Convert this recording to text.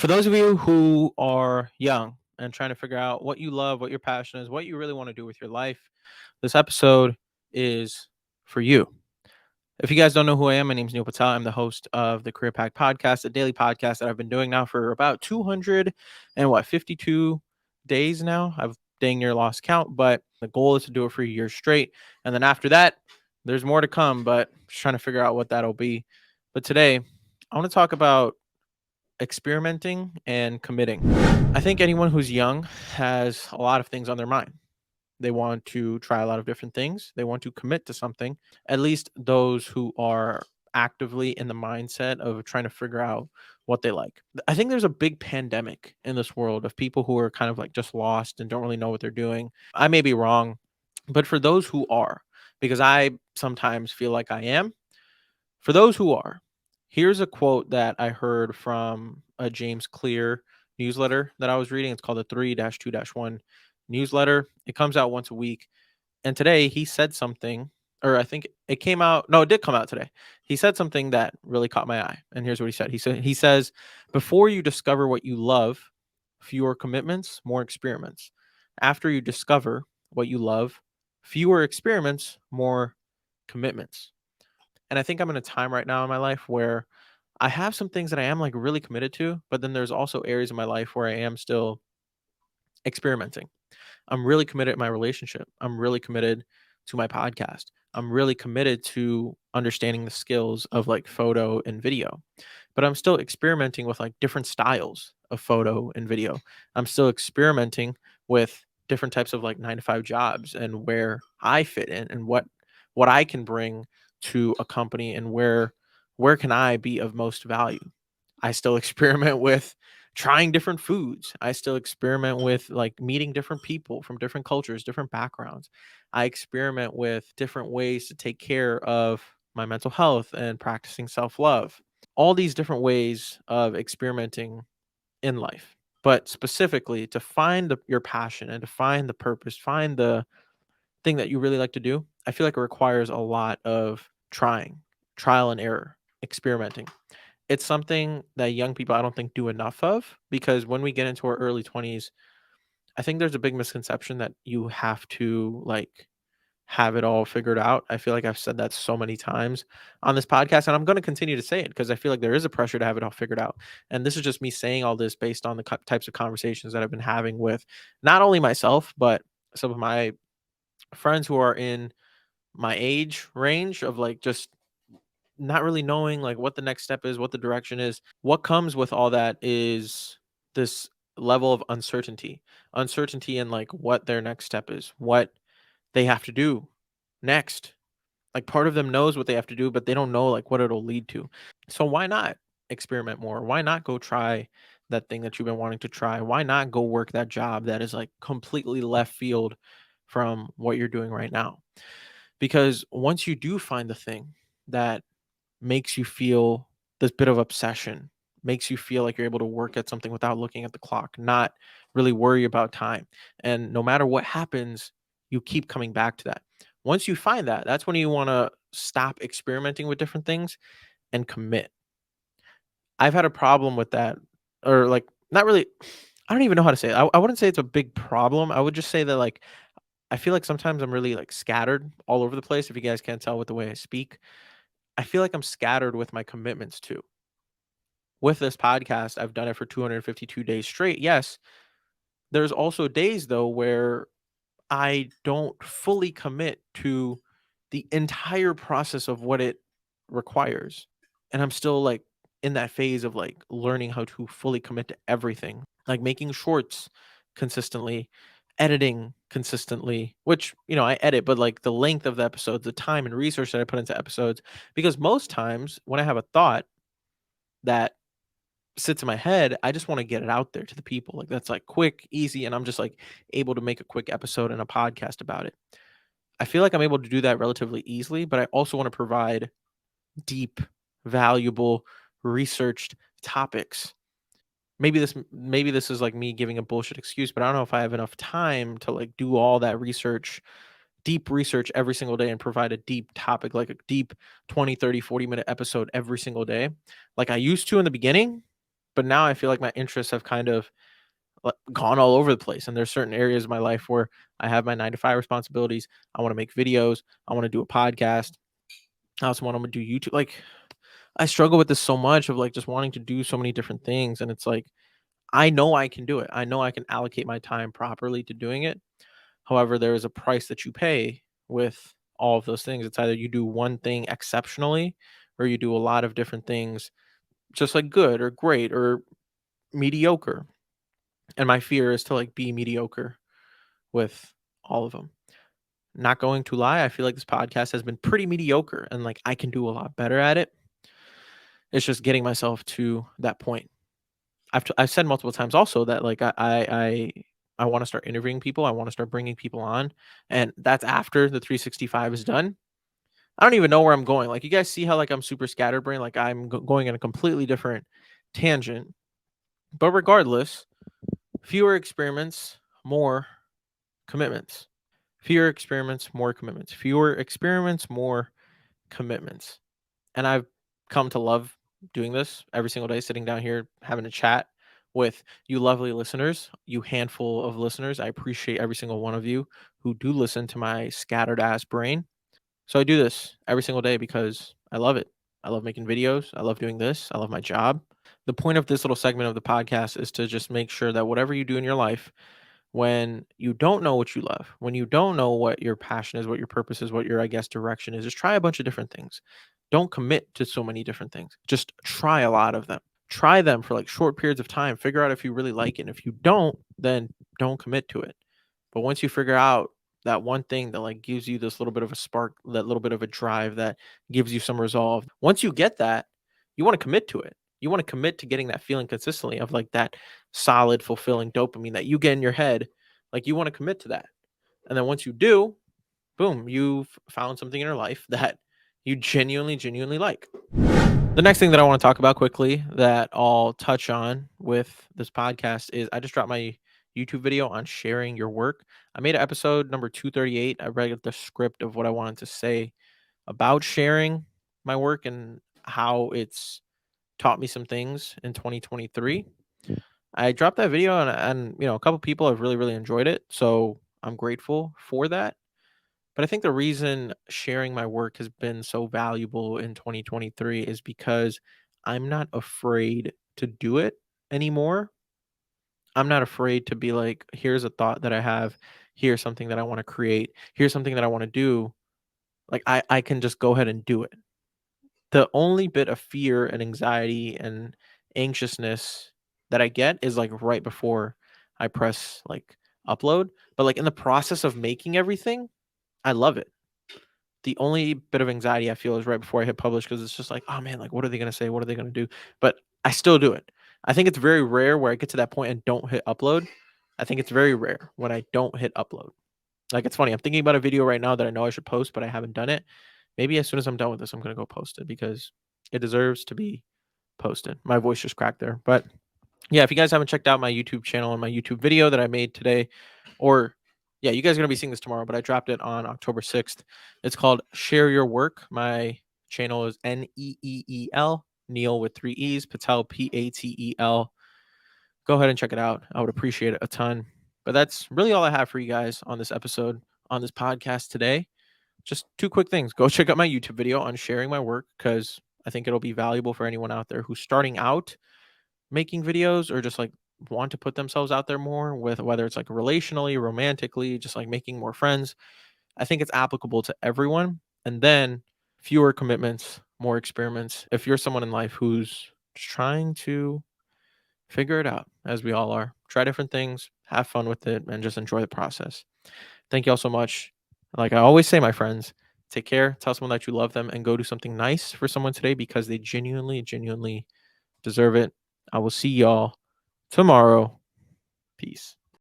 For those of you who are young and trying to figure out what you love, what your passion is, what you really want to do with your life, this episode is for you. If you guys don't know who I am, my name is Neil Patel. I'm the host of the Career Pack podcast, a daily podcast that I've been doing now for about 52 days now. I've dang near lost count, but the goal is to do it for a year straight. And then after that, there's more to come, but just trying to figure out what that'll be. But today, I want to talk about experimenting and committing. I think anyone who's young has a lot of things on their mind. They want to try a lot of different things. They want to commit to something. At least those who are actively in the mindset of trying to figure out what they like. I think there's a big pandemic in this world of people who are kind of like just lost and don't really know what they're doing. I may be wrong, but for those who are, because I sometimes feel like I am, for those who are, here's a quote that I heard from a James Clear newsletter that I was reading. It's called the 3-2-1 newsletter. It comes out once a week. And today he said something, or I think it came out. No, it did come out today. He said something that really caught my eye. And here's what he said. He says, before you discover what you love, fewer commitments, more experiments. After you discover what you love, fewer experiments, more commitments. And I think I'm in a time right now in my life where I have some things that I am like really committed to, but then there's also areas in my life where I am still experimenting. I'm really committed to my relationship. I'm really committed to my podcast. I'm really committed to understanding the skills of like photo and video, but I'm still experimenting with like different styles of photo and video. I'm still experimenting with different types of like 9 to 5 jobs and where I fit in and what I can bring to a company and where can I be of most value. I still experiment with trying different foods. I still experiment with like meeting different people from different cultures, different backgrounds. I experiment with different ways to take care of my mental health and practicing self-love. All these different ways of experimenting in life. But specifically to find your passion and to find the purpose, find the thing that you really like to do, I feel like it requires a lot of trying, trial and error, experimenting. It's something that young people I don't think do enough of because when we get into our early 20s, I think there's a big misconception that you have to like have it all figured out. I feel like I've said that so many times on this podcast, and I'm going to continue to say it because I feel like there is a pressure to have it all figured out. And this is just me saying all this based on the types of conversations that I've been having with not only myself, but some of my friends who are in my age range of like just not really knowing like what the next step is, what the direction is. What comes with all that is this level of uncertainty. Uncertainty in like what their next step is, what they have to do next. Like part of them knows what they have to do, but they don't know like what it'll lead to. So why not experiment more? Why not go try that thing that you've been wanting to try? Why not go work that job that is like completely left field from what you're doing right now? Because once you do find the thing that makes you feel this bit of obsession, makes you feel like you're able to work at something without looking at the clock, not really worry about time. And no matter what happens, you keep coming back to that. Once you find that, that's when you want to stop experimenting with different things and commit. I've had a problem with that, or like, not really. I don't even know how to say it. I wouldn't say it's a big problem. I would just say that, like, I feel like sometimes I'm really like scattered all over the place. If you guys can't tell with the way I speak, I feel like I'm scattered with my commitments too. With this podcast, I've done it for 252 days straight. Yes, there's also days though where I don't fully commit to the entire process of what it requires. And I'm still like in that phase of like learning how to fully commit to everything, like making shorts consistently, editing consistently, which, I edit, but like the length of the episodes, the time and research that I put into episodes, because most times when I have a thought that sits in my head, I just want to get it out there to the people. Like that's like quick, easy, and I'm just like able to make a quick episode and a podcast about it. I feel like I'm able to do that relatively easily, but I also want to provide deep, valuable, researched topics. Maybe this is like me giving a bullshit excuse, but I don't know if I have enough time to like do all that research, deep research every single day and provide a deep topic, like a deep 20, 30, 40 minute episode every single day like I used to in the beginning. But now I feel like my interests have kind of gone all over the place. And there's certain areas of my life where I have my 9 to 5 responsibilities. I want to make videos. I want to do a podcast. I also want to do YouTube. Like, I struggle with this so much of like just wanting to do so many different things. And it's like, I know I can do it. I know I can allocate my time properly to doing it. However, there is a price that you pay with all of those things. It's either you do one thing exceptionally or you do a lot of different things just like good or great or mediocre. And my fear is to like be mediocre with all of them. Not going to lie, I feel like this podcast has been pretty mediocre and like I can do a lot better at it. It's just getting myself to that point. I've said multiple times also that like I want to start interviewing people. I want to start bringing people on, and that's after the 365 is done. I don't even know where I'm going. Like, you guys see how like I'm super scatterbrained, like I'm going in a completely different tangent. But regardless, fewer experiments, more commitments. Fewer experiments, more commitments. Fewer experiments, more commitments. And I've come to love doing this every single day, sitting down here having a chat with you lovely listeners, you handful of listeners. I appreciate every single one of you who do listen to my scattered ass brain. So I do this every single day because I love it. I love making videos. I love doing this. I love my job. The point of this little segment of the podcast is to just make sure that whatever you do in your life, when you don't know what you love, when you don't know what your passion is, what your purpose is, what your, I guess, direction is, just try a bunch of different things. Don't commit to so many different things. Just try a lot of them. Try them for like short periods of time. Figure out if you really like it. And if you don't, then don't commit to it. But once you figure out that one thing that like gives you this little bit of a spark, that little bit of a drive that gives you some resolve, once you get that, you want to commit to it. You want to commit to getting that feeling consistently of like that solid, fulfilling dopamine that you get in your head. Like, you want to commit to that. And then once you do, boom, you've found something in your life that you genuinely like. The next thing that I want to talk about quickly that I'll touch on with this podcast is I just dropped my YouTube video on sharing your work. I made an episode number 238. I read the script of what I wanted to say about sharing my work and how it's taught me some things in 2023. I dropped that video and a couple people have really enjoyed it. So I'm grateful for that. But I think the reason sharing my work has been so valuable in 2023 is because I'm not afraid to do it anymore. I'm not afraid to be like, here's a thought that I have, here's something that I want to create, here's something that I want to do. Like, I can just go ahead and do it. The only bit of fear and anxiety and anxiousness that I get is like right before I press like upload. But like in the process of making everything, I love it. The only bit of anxiety I feel is right before I hit publish because it's just like, oh man, like what are they gonna say? What are they gonna do? But I still do it. I think it's very rare where I get to that point and don't hit upload. I think it's very rare when I don't hit upload. Like, it's funny. I'm thinking about a video right now that I know I should post, but I haven't done it. Maybe as soon as I'm done with this, I'm gonna go post it because it deserves to be posted. My voice just cracked there. But yeah, if you guys haven't checked out my YouTube channel and my YouTube video that I made today, or yeah, you guys are going to be seeing this tomorrow, but I dropped it on October 6th. It's called Share Your Work. My channel is Neeel, Neil with 3 E's, Patel, Patel. Go ahead and check it out. I would appreciate it a ton. But that's really all I have for you guys on this episode, on this podcast today. Just 2 quick things. Go check out my YouTube video on sharing my work because I think it'll be valuable for anyone out there who's starting out making videos or just like want to put themselves out there more, with whether it's like relationally, romantically, just like making more friends. I think it's applicable to everyone. And then fewer commitments, more experiments. If you're someone in life who's trying to figure it out, as we all are, try different things, have fun with it, and just enjoy the process. Thank you all so much. Like I always say, my friends, take care, tell someone that you love them, and go do something nice for someone today because they genuinely deserve it. I will see y'all tomorrow. Peace.